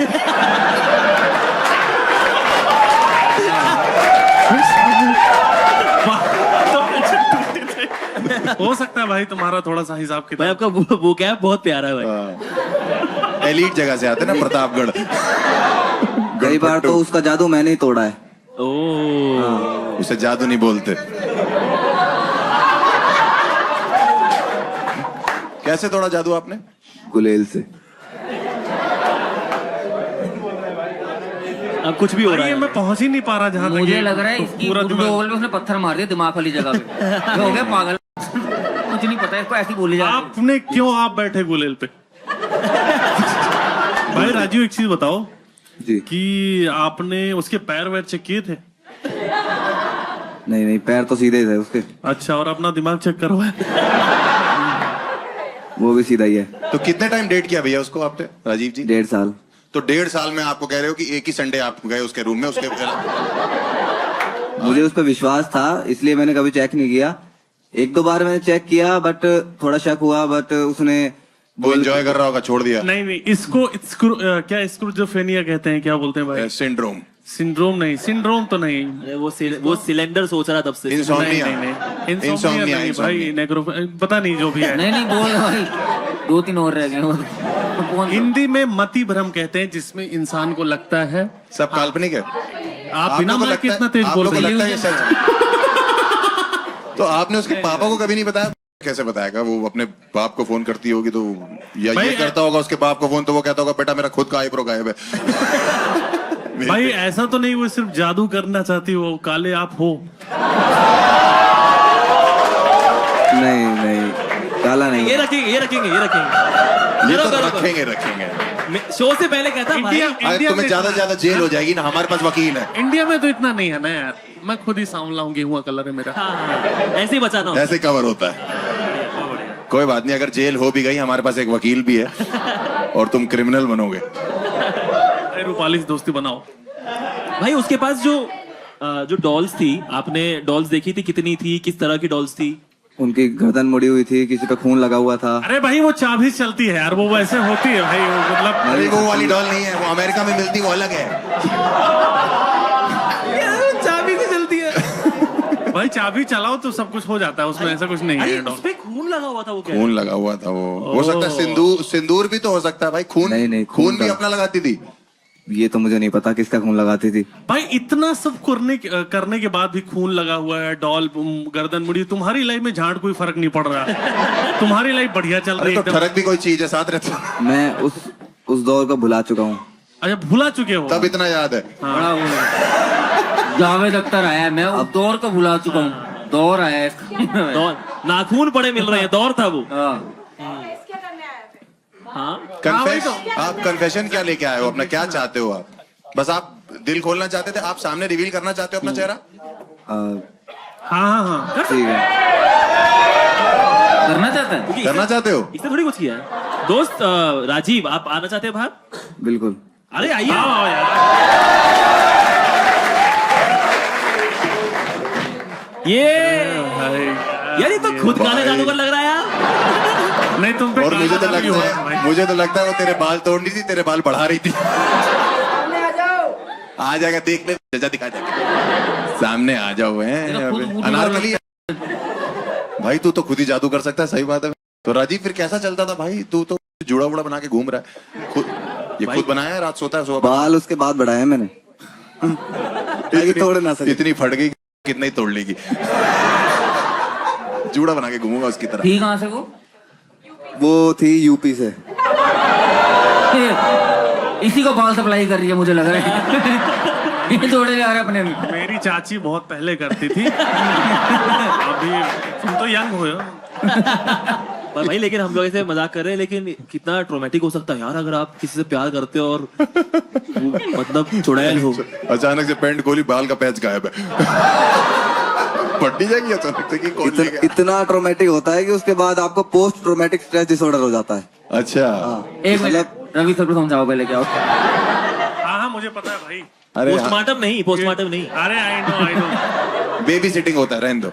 हो सकता है भाई तुम्हारा थोड़ा सा हिसाब किताब। भाई आपका वो क्या बहुत प्यारा है भाई। एलीट जगह से आते ना, प्रतापगढ़। कई बार तो उसका जादू मैंने ही तोड़ा है। उसे जादू नहीं बोलते। कैसे तोड़ा जादू आपने? गुलेल से। अब कुछ भी हो रहा है। मैं पहुंच ही नहीं पा रहा जहाँ तक। मुझे लग रहा है इसकी बगल में उसने पत्थर मार दिया दिमाग वाली जगह पे। ये हो गया पागल। कुछ नहीं पता इसको, ऐसी बोली जाती है। आपने क्यों आप बैठे गुलेल पे? भाई राजू एक चीज बताओ जी, कि आपने उसके पैर वैर चेक किए थे? नहीं, पैर तो सीधे थे उसके। अच्छा, और अपना दिमाग चेक करवाया? वो भी सीधा ही है। तो कितने टाइम डेट किया भैया उसको आपने, राजीव जी? 1.5 साल। तो 1.5 साल में आपको कह रहे हो कि एक ही संडे आप गए उसके रूम में? उसके मुझे उस पर विश्वास था, इसलिए मैंने कभी चेक नहीं किया। 1-2 बार मैंने चेक किया, बट थोड़ा शक हुआ। बट उसने वो एंजॉय कर रहा होगा, छोड़ दिया। नहीं, इसको क्या स्क्रूजोफेनिया कहते हैं, क्या बोलते हैं भाई? सिंड्रोम। सिंड्रोम नहीं, सिंड्रोम तो नहीं। वो सिलेंडर सोच रहा तब से। इंसोम्निया नहीं भाई, नेग्रो पता नहीं, जो भी है। नहीं बोल भाई, 2-3 और रह गए। हिंदी में मति भ्रम कहते हैं, जिसमें इंसान को लगता है सब काल्पनिक है। आप बिना माइक कितना तेज बोल रहे हैं? तो आपने उसके पापा को कभी नहीं बताया? कैसे बताएगा? वो अपने बाप को फोन करती होगी तो, या भाई, ये करता होगा उसके बाप को फोन, तो वो कहता होगा बेटा मेरा खुद का आईब्रो गायब है। भाई ऐसा तो नहीं वो सिर्फ जादू करना चाहती हो, काले आप हो। नहीं नहीं, काला नहीं। ये रखेंगे। ये तो रखेंगे। शो से पहले कहता भाई अरे तुम्हें ज्यादा से ज्यादा जेल हो जाएगी ना, हमारे पास वकील है। इंडिया में तो इतना नहीं है ना यार, मैं खुद ही सांवला हूँ, गेहुआ कलर है मेरा। हाँ, ऐसे ही बचाता हूँ। ऐसे कवर होता है। कोई बात नहीं, अगर जेल हो भी गई हमारे पास एक वकील भी है और तुम क्रिमिनल बनोगे। रूपाली से दोस्ती बनाओ। भाई उसके पास जो डॉल्स थी, आपने डॉल्स देखी थी? कितनी थी, किस तरह की डॉल्स थी? उनकी गर्दन मुड़ी हुई थी, किसी पे खून लगा हुआ था। अरे भाई वो चाबी चलती है यार, वो वैसे होती है भाई, वो मतलब। अरे वो वाली डॉल नहीं है, वो अमेरिका में मिलती, वो अलग है। चाबी से चलती है। भाई चाबी चलाओ तो सब कुछ हो जाता है उसमें, ऐसा कुछ नहीं है। उसपे खून लगा हुआ था, वो क्या? खून लगा हुआ था वो। हो सकता है सिंदूर भी तो हो सकता है भाई। खून नहीं, खून भी अपना लगाती थी। ये तो मुझे नहीं पता किसका खून लगाती थी। भाई इतना सब करने के बाद भी खून लगा हुआ है, डॉल गर्दन मुड़ी। तुम्हारी लाइफ में झाड़ कोई फर्क नहीं पड़ रहा। तुम्हारी लाइफ बढ़िया चल रही है। तो फर्क भी कोई चीज है, साथ रहते। मैं उस दौर को भुला चुका हूँ। अच्छा भुला चुके हो? तब इतना याद है। जावेद अख्तर आया, मैं उस दौर को भुला चुका हूँ। दौर आया दौर, नाखून पड़े मिल रहे हैं, दौर था वो। हाँ, आप कन्फेशन क्या लेके आए हो अपना? क्या चाहते हो आप? बस आप दिल खोलना चाहते थे? आप सामने रिवील करना चाहते हो अपना चेहरा? हाँ ठीक है। करना चाहता है। करना चाहते हो? इसने थोड़ी कुछ किया है। दोस्त राजीव, आप आना चाहते हैं बाहर? बिल्कुल। अरे आइए। यार ये तो खुद गाने जादूगर लग रहा है यार। नहीं तुम पे और मुझे तो लगता है वो तेरे बाल तोड़ रही थी, तेरे बाल बढ़ा रही थी। आ जाएगा, देख ले, जजा दिखा जाएगा। सामने आ जाओ। अनारकली भाई, तू तो खुद ही जादू कर सकता है। सही बात है। तो राजीव फिर कैसा चलता था भाई? तू तो जुड़ा उड़ा बना के घूम रहा है। खुद बनाया है? रात सोता है? बाल उसके बाद बढ़ाया मैंने। तोड़ ना सके। इतनी फट गई, कितना ही तोड़ लेगी। जूड़ा बना के घूमूंगा उसकी तरह। ठीक, कहाँ से वो थी यूपी से। इसी को बाल सप्लाई कर रही है, मुझे लग रहा है। ये जोड़े जा रहे अपने में। मेरी चाची बहुत पहले करती थी। अभी तुम तो यंग हो। पर भाई लेकिन हम लोग ऐसे मजाक कर रहे हैं, लेकिन कितना ट्रोमेटिक हो सकता है यार अगर आप किसी से प्यार करते हो और मतलब चुड़ैल हो। अचानक से पैंट खोली, बाल का पैच गायब है। पट्टी जाएगी अचानक से कि कौन ले गया? इतना ट्रोमेटिक होता है कि उसके बाद आपको पोस्ट ट्रोमेटिक स्ट्रेस डिसऑर्डर हो जाता है। अच्छा। एक मिनट, रवि सर को समझाओ पहले क्या होता है। हाँ मुझे पता है भाई। अरे पोस्टमार्टम नहीं। अरे आई नो। बेबी सिटिंग होता है, रहने दो।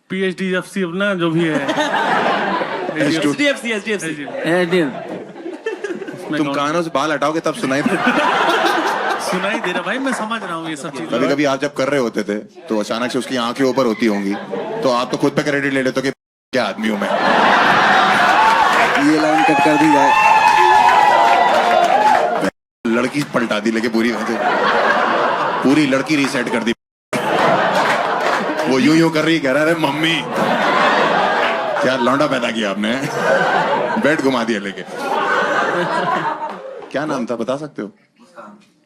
PhD अपना जो भी है। SDFC। तुम कानों से बाल हटाओगे तब सुनाई दे रहा भाई, मैं समझ रहा हूँ ये सब चीजें। कभी कभी आप जब कर रहे होते थे तो अचानक से उसकी आंखें ऊपर होती होंगी, तो आप तो खुद पे क्रेडिट ले लेते हो कि क्या आदमी हूं मैं। ये लाइन कट कर दी जाए। लड़की पलटा दी लेके पूरी लड़की रीसेट कर दी। वो यूं कर रही, कह रहा है मम्मी क्या लौंडा पैदा किया आपने। बेड घुमा दिया लेके। क्या नाम था बता सकते हो?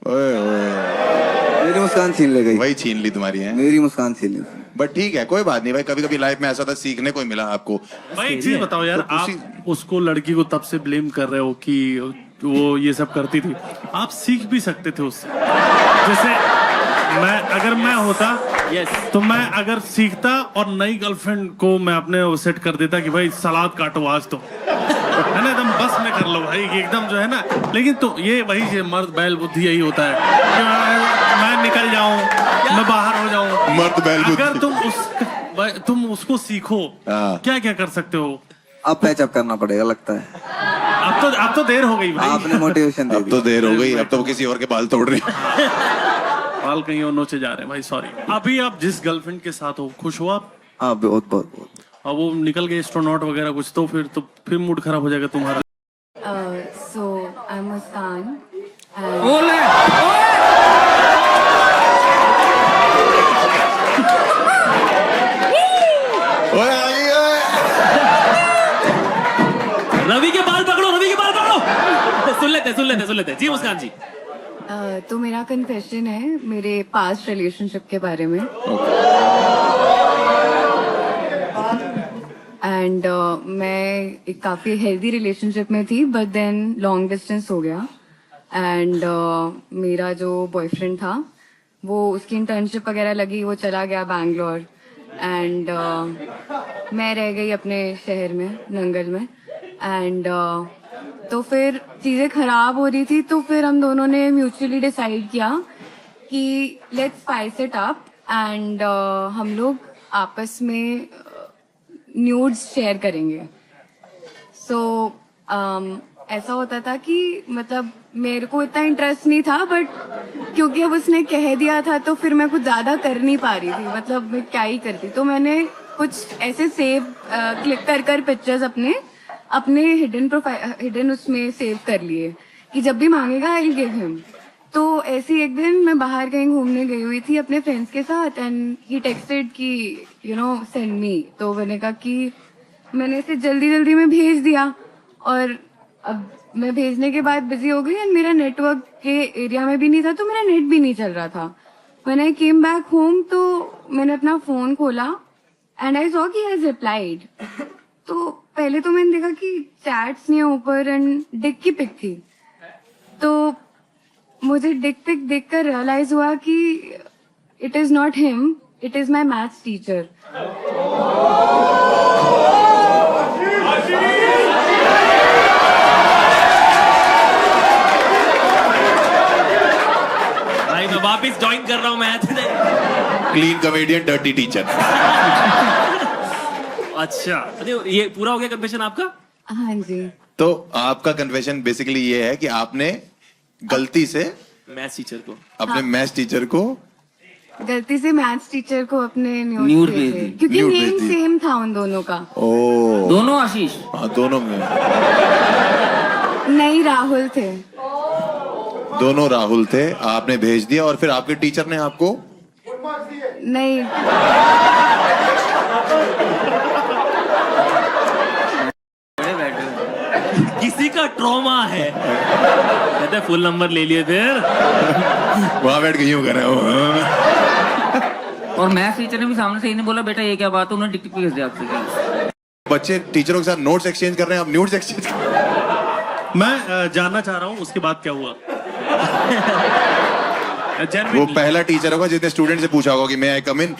मेरी मुस्कान छीन ले गई। वही छीन ली तुम्हारी है। मेरी मुस्कान छीन ली। बट ठीक है, कोई बात नहीं भाई। कभी कभी लाइफ में ऐसा था, सीखने को मिला आपको। भाई एक चीज बताओ यार, आप उसको लड़की को तब से ब्लेम कर रहे हो कि वो ये सब करती थी। आप सीख भी सकते थे उससे। जैसे अगर मैं होता तो मैं अगर सीखता और नई गर्लफ्रेंड को मैं अपने सेट कर देता कि भाई सलाद काटो आज तो, है ना, एकदम बस में कर लो भाई एकदम जो है ना। लेकिन तो ये वही मर्द बैल बुद्धि यही होता है कि मैं निकल जाऊं, मैं बाहर हो जाऊं। मर्द बैल बुद्धि। अगर तुम उसको सीखो, क्या क्या कर सकते हो? अब पैचअप करना पड़ेगा लगता है। अब तो देर हो गई भाई। आपने मोटिवेशन दे दी। अब तो देर हो गई, अब तो किसी और के बाल तोड़ रही। बाल कहीं और नोचे जा रहे हैं भाई, सॉरी। अभी आप जिस गर्लफ्रेंड के साथ हो, खुश हो आप? हाँ बहुत। और वो निकल गए एस्ट्रोनॉट वगैरह कुछ, तो फिर मूड खराब हो जाएगा तुम्हारा। So I'm Muskan. ओए रवि के बाल पकड़ो, रवि के बाल पकड़ो। सुन लेते जी मुस्कान जी। तो मेरा कन्फेशन है मेरे पास्ट रिलेशनशिप के बारे में। एंड मैं एक काफी हेल्दी रिलेशनशिप में थी, बट देन लॉन्ग डिस्टेंस हो गया। एंड मेरा जो बॉयफ्रेंड था वो उसकी इंटर्नशिप वगैरह लगी, वो चला गया बैंगलोर। एंड मैं रह गई अपने शहर में, नंगल में। एंड तो फिर चीजें खराब हो रही थी, तो फिर हम दोनों ने म्यूचुअली डिसाइड किया कि let's spice it up and हम लोग आपस में न्यूड्स शेयर करेंगे। सो ऐसा होता था कि मतलब मेरे को इतना इंटरेस्ट नहीं था, बट क्योंकि अब उसने कह दिया था तो फिर मैं कुछ ज्यादा कर नहीं पा रही थी, मतलब मैं क्या ही करती। तो मैंने कुछ ऐसे सेव क्लिक कर पिक्चर्स अपने हिडन उसमें सेव कर लिए कि जब भी मांगेगा आई विल गिव हिम। तो ऐसे एक दिन मैं बाहर कहीं घूमने गई हुई थी अपने फ्रेंड्स के साथ, एंड ही टेक्स्टेड कि यू नो सेंड मी। तो मैंने कहा कि मैंने इसे जल्दी में भेज दिया, और अब मैं भेजने के बाद बिजी हो गई एंड मेरा नेटवर्क के एरिया में भी नहीं था, तो मेरा नेट भी नहीं चल रहा था। When I came back home तो मैंने अपना फोन खोला एंड आई सॉ कि ही हैज रिप्लाइड। तो पहले तो मैंने देखा कि चैट्स नहीं है ऊपर एंड डिक की पिक थी। तो मुझे डिक पिक देखकर रियलाइज हुआ कि it is not him, it is my maths teacher. भाई मैं वापस ज्वाइन कर रहा हूँ math. Clean comedian, dirty teacher. अच्छा, अरे ये पूरा हो गया कन्फेशन आपका? हाँ जी। तो आपका कन्फेशन बेसिकली ये है कि आपने गलती से मैथ्स टीचर को, अपने मैथ्स टीचर को गलती से मैथ्स टीचर को अपने न्यूड न्यूड भेज भेजे, दी। क्योंकि न्यूड नेम भेज दी। सेम था उन दोनों का। ओ दोनों आशीष? हाँ, दोनों में नहीं, राहुल थे। दोनों राहुल थे। आपने भेज दिया और फिर आपके टीचर ने आपको नहीं, किसी का ट्रॉमा है, कहते फुल नंबर ले लिए फिर। वहां बैठ के यूं कर रहे हो। और मैथ्स टीचर ने भी सामने से ही नहीं बोला बेटा ये क्या बात है, उन्होंने टिक भेज दिया आपसे। बच्चे टीचरों के साथ नोट्स एक्सचेंज कर रहे हैं, आप न्यूड्स एक्सचेंज कर रहे हैं। मैं जानना चाह रहा हूँ उसके बाद क्या हुआ। वो पहला टीचर होगा जिसने स्टूडेंट से पूछा होगा कि may I come in.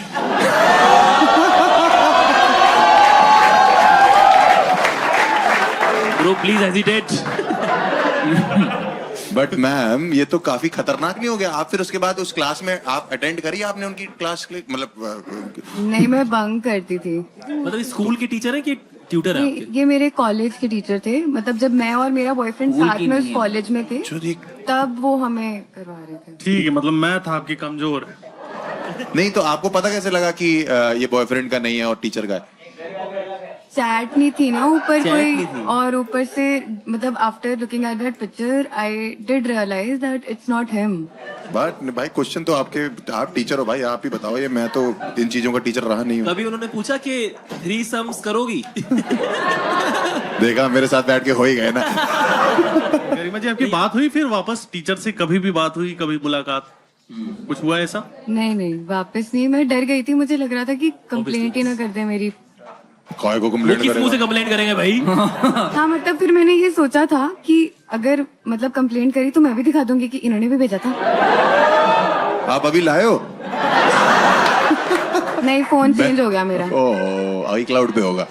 Bro please hesitate. But ma'am ये तो काफी खतरनाक नहीं हो गया? आप फिर उसके बाद उस क्लास में आप अटेंड करिए आपने उनकी क्लास, मतलब नहीं, मैं बंक करती थी। मतलब स्कूल के टीचर है कि ट्यूटर है आपके? ये मेरे कॉलेज के टीचर थे, मतलब जब मैं और मेरा बॉयफ्रेंड साथ में उस कॉलेज में थे तब वो हमें करवा रहे थे। ठीक है, मतलब मैं था आपकी कमजोर। नहीं तो आपको पता कैसे लगा कि ये बॉयफ्रेंड का नहीं है और टीचर का है? चैट नहीं थी ना ऊपर Chat कोई, नहीं थी। और ऊपर से मतलब after looking at that picture I did realise that it's not him. But भाई क्वेश्चन तो आप टीचर हो भाई, आप ही बताओ। ये मैं तो इन चीजों का टीचर रहा नहीं हूँ। कभी उन्होंने पूछा कि 3 सम्स करोगी? देखा, मेरे साथ बैठ के हो ही गए ना। गरिमा जी आपकी बात हुई फिर वापस टीचर से? कभी भी बात हुई, कभी मुलाकात, कुछ हुआ ऐसा? नहीं, वापस नहीं। मैं डर गई थी, मुझे लग रहा था कि कंप्लेंट ही ना कर दे मेरी। काय को वो कंप्लेंट किस मुंह से करेगा? कंप्लेंट करेंगे भाई? हाँ, मतलब फिर मैंने ये सोचा था कि अगर मतलब कंप्लेंट करी तो मैं भी दिखा दूंगी कि इन्होंने भी भेजा था। आप अभी लाए हो? नहीं, फोन चेंज हो गया मेरा। ओह, आई क्लाउड पे होगा।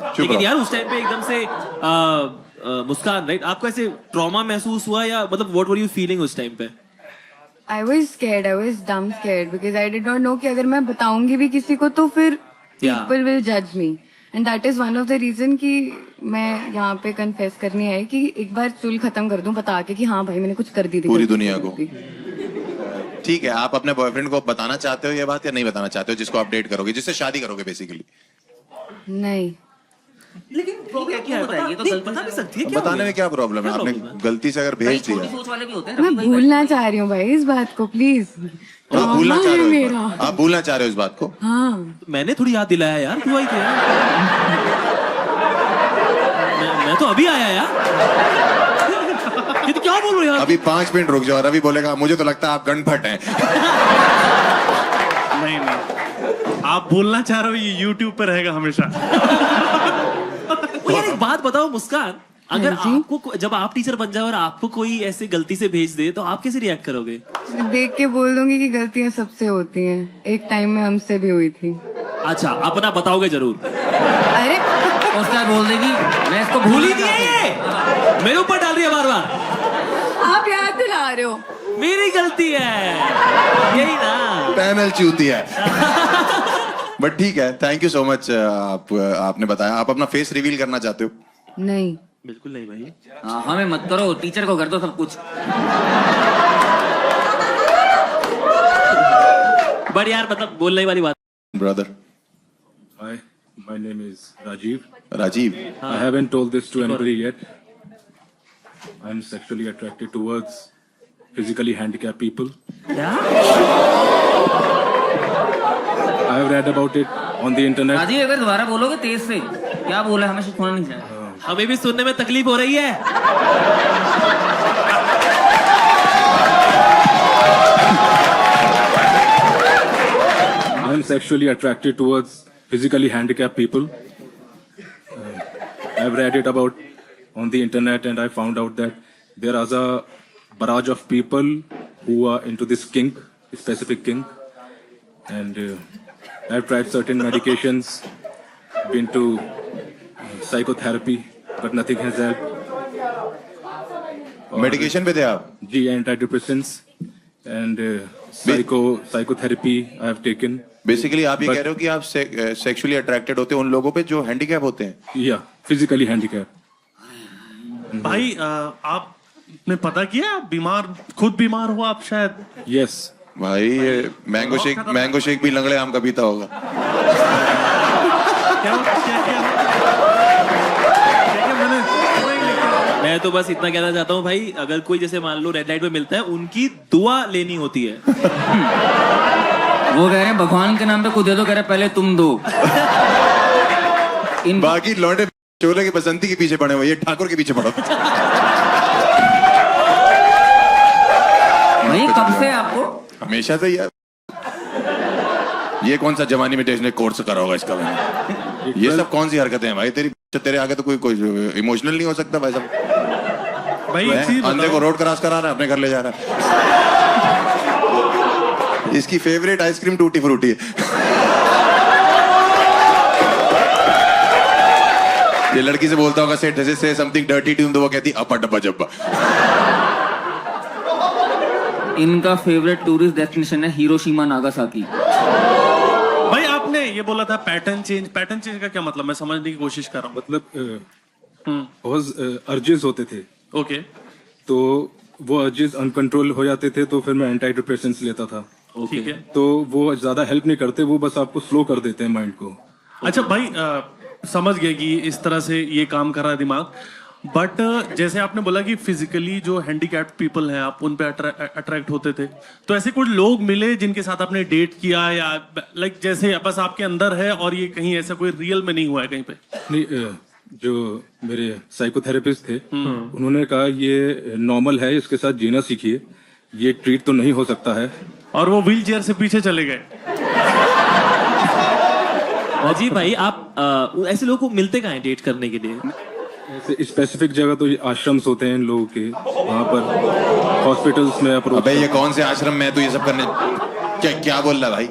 चुप लेकिन रहो। यार उस टाइम पे एकदम से मुस्कान, राइट, आपको ऐसे ट्रॉमा महसूस हुआ या मतलब व्हाट वर यू फीलिंग उस टाइम पे? I was scared, I was dumb scared because I did not know कि अगर मैं बताऊंगी भी किसी को तो फिर people will judge me, and that is one of the reason कि मैं यहाँ पे confess करनी आई कि एक बार चुल खत्म कर दूं बता के कि हाँ भाई मैंने कुछ कर दी थी पूरी दुनिया को। ठीक है, आप अपने बॉयफ्रेंड को बताना चाहते हो ये बात या नहीं बताना चाहते हो, जिसको आप डेट करोगे, जिससे शादी करोगे बेसिकली? नहीं, लेकिन प्रॉब्लम क्या है? ये तो नहीं, गलती बता से- नहीं सकती है क्या? बताने में क्या प्रॉब्लम है? आपने गलती से अगर भेज छोटी दिया। सोच वाले भी होते हैं। मैं भूलना चाह रही हूँ भाई इस बात को, प्लीज। आप भूलना चाह रहे हो इस मेरा। बात? आप भूलना चाह रहे हो इस बात को? हाँ, मैंने थोड़ी याद दिलाया यार, तू आई थी यार। अभी आया यार। ये तो क्या बोल रहे हो यार? अभी 5 मिनट रुक जाओ, रवि बोलेगा मुझे तो लगता है आप गणफट हैं। नहीं नहीं, आप बोलना चाह रहे हो ये YouTube पे रहेगा हमेशा। यार एक बात बताओ मुस्कान, अगर आपको जब आप टीचर बन जाओ और आपको कोई ऐसे गलती से भेज दे तो आप कैसे रिएक्ट करोगे? देख के बोल दूंगी कि गलतियां सबसे होती हैं, एक टाइम में हमसे भी हुई थी। अच्छा, अपना बताओगे जरूर। अरे उसका बोल देगी मैं इसको भूल ही दिया, ये मेरे ऊपर डाल रही है बार बार। आप याद दिला रहे हो। मेरी गलती है यही ना। पैनल चूती है। बट ठीक है, थैंक यू सो मच। आपने बताया। आप अपना फेस रिवील करना चाहते हो? नहीं, बिल्कुल नहीं भाई। हमें मत करो, टीचर को कर दो सब कुछ। बट यार मतलब बोलने वाली बात। Brother, Hi, my name is Rajiv. Rajiv, I haven't told this to anybody yet. I'm sexually attracted towards physically handicapped people. क्या? I have read about it on the internet. Rajiv अगर दोबारा बोलोगे तेज से, क्या बोला हमें सुनना नहीं चाहिए। हमें भी सुनने में तकलीफ हो रही है। I'm sexually attracted towards physically handicapped people. I've read it about on the internet and I found out that there is a barrage of people who are into this kink, specific kink. And I've tried certain medications, been to psychotherapy, but nothing has helped. Medication पे थे आप? जी, antidepressants and psychotherapy I have taken. Basically आप ये कह रहे हो कि आप सेक्सुअली अट्रैक्टेड होते हो उन लोगों पे जो हैंडीकैप होते हैं? या फिजिकली हैंडीकैप। भाई आपने पता किया आप खुद बीमार हो आप शायद? यस भाई, ये मैंगो शेक भी लंगड़े आम का पीता होगा। मैं तो बस इतना कहना चाहता हूँ भाई, अगर कोई जैसे मान लो रेड लाइट पे मिलता है, उनकी दुआ लेनी होती है। वो कह रहे हैं भगवान के नाम पे कुछ दे दो, कह रहे पहले तुम दो। बाकी लौंडे चोले की बसंती के पीछे पड़े हुए, ये ठाकुर के पीछे पड़ो। भाई कब से आपको? हमेशा से यार। ये कौन सा जवानी में टेस्ट ने कोर्स करा होगा इसका? मैंने ये सब कौन सी हरकतें हैं भाई? तेरे आगे तो कोई इमोशनल नहीं हो सकता भाई साहब। भाई अंधे को रोड क्रॉस करा रहा है, अपने घर ले जा रहा है। इसकी फेवरेट आइसक्रीम टूटी फ्रूटी है। ये लड़की से बोलता होगा सेट से समथिंग डर्टी ट्यून, तो वो कहती अपा डब्बा जब्बा। इनका फेवरेट टूरिस्ट डेस्टिनेशन है हिरोशिमा नागासाकी। भाई आपने ये बोला था पैटर्न चेंज का क्या मतलब? मैं समझने की कोशिश कर रहा हूँ। मतलब बहुत अर्जेस होते थे। ओके। तो वो अर्जेस अनकंट्रोल हो जाते थे, तो फिर मैं एंटी डिप्रेसेंट्स लेता था। ठीक है। तो वो ज्यादा हेल्प नहीं करते, वो बस आपको स्लो कर देते हैं माइंड को। अच्छा भाई, समझ गए कि इस तरह से ये काम कर रहा है दिमाग। बट जैसे आपने बोला कि फिजिकली जो हैंडीकैप्ड पीपल हैं आप उन पे अट्रैक्ट होते थे, तो ऐसे कुछ लोग मिले जिनके साथ आपने डेट किया, या लाइक जैसे बस आपके अंदर है और ये कहीं ऐसा कोई रियल में नहीं हुआ है कहीं पे? नहीं, जो मेरे साइकोथेरेपिस्ट थे उन्होंने कहा ये नॉर्मल है, इसके साथ जीना सीखिए, ये ट्रीट तो नहीं हो सकता है। और वो व्हील चेयर से पीछे चले गए। अजीब भाई, आप ऐसे लोगों को मिलते कहाँ हैं डेट करने के लिए? ऐसे स्पेसिफिक जगह तो ये आश्रम्स होते हैं इन लोगों के, वहाँ पर हॉस्पिटल्स में अप्रोच। अबे ये कौन से आश्रम में है तो ये सब करने? क्या बोल रहा है भाई?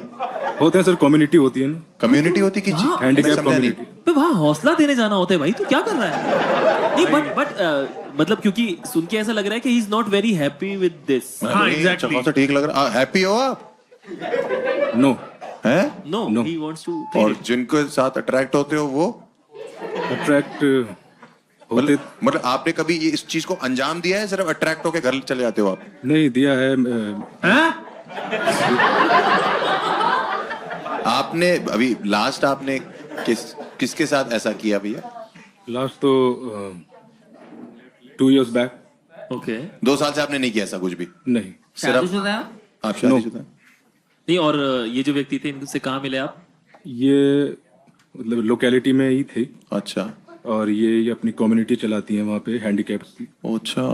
होते हैं सर, कम्युनिटी होती है ना। कम्युनिटी होती कि हैंडीकैप कम्युनिटी। तो वहाँ हौसला देने जाना होता है भाई, तू क्या कर रहा है? नहीं बट मतलब क्योंकि सुन के ऐसा लग रहा है कि he is not very happy with this. हाँ एग्जैक्टली। ठीक लग रहा। हैप्पी हो आप? नो है? No, he wants to. और जिनको साथ अट्रैक्ट होते हो वो अट्रैक्ट होते? मतलब आपने कभी ये इस चीज को अंजाम दिया है? सिर्फ अट्रैक्ट होके घर चले जाते हो आप? नहीं दिया है। आपने अभी लास्ट आपने किसके साथ ऐसा किया भैया? लास्ट तो 2 years बैक। ओके। 2 साल से आपने नहीं किया ऐसा कुछ भी? नहीं। शादीशुदा है? आप शादीशुदा? नहीं। और ये जो व्यक्ति थे इनसे कहाँ मिले आप? ये मतलब लोकेलिटी में ही थे। अच्छा। और ये अपनी कम्युनिटी चलाती हैं वहाँ पे हैंडीकैप्स की। अच्छा।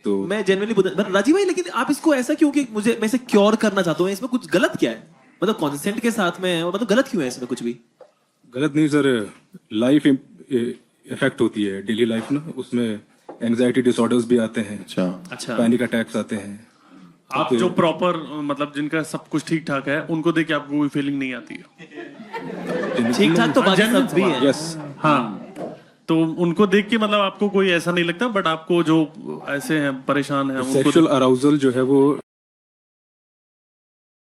तो मैं जेन्युइनली राजीव भाई, लेकिन आप इसको ऐसा क्यों कि मुझे मैं इसे क्योर करना चाहता हूँ, इसमें कुछ गलत क्या है? मतलब कंसेंट के साथ में है, और मतलब गलत क्यों है इसमें कुछ भी? गलत नहीं सर, लाइफ इफेक्ट होती है, डेली लाइफ ना, उसमें एंजाइटी डिसऑर्डर्स भी आते हैं, अच्छा। पैनिक अटैक्स आते हैं। आप जो प्रॉपर मतलब जिनका सब कुछ ठीक ठाक है, उनको देख के आपको कोई फीलिंग नहीं आती है? ठीक ठाक तो बाकी सब भी है। यस। हाँ, तो उनको देख के मतलब आपको कोई ऐसा नहीं लगता, बट आपको जो ऐसे हैं परेशान हैं उनको सेक्सुअल अराउजल जो है वो